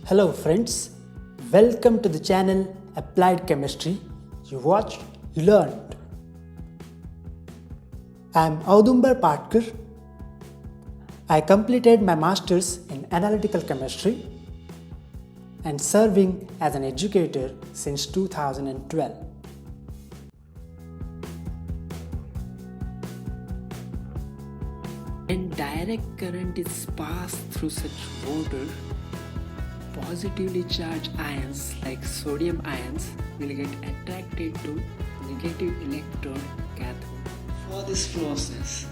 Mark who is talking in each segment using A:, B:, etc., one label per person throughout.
A: Hello friends, welcome to the channel Applied Chemistry. You watched, you learned. I am Audumbar Patkar. I completed my masters in analytical chemistry and serving as an educator since 2012.
B: When direct current is passed through such water, positively charged ions like sodium ions will get attracted to negative electrode cathode. For this process,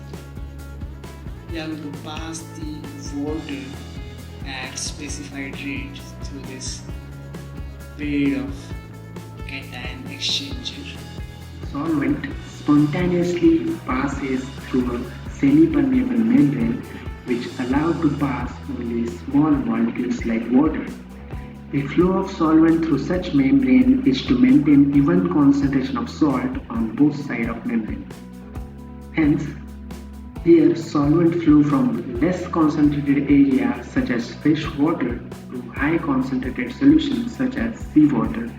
B: we are going to pass the water at specified rate through this pair of cation exchanger.
C: Solvent spontaneously passes through a semi-permeable membrane which allows to pass only small molecules like water. The flow of solvent through such membrane is to maintain even concentration of salt on both sides of membrane. Hence, here solvent flow from less concentrated area such as fresh water to high concentrated solutions such as seawater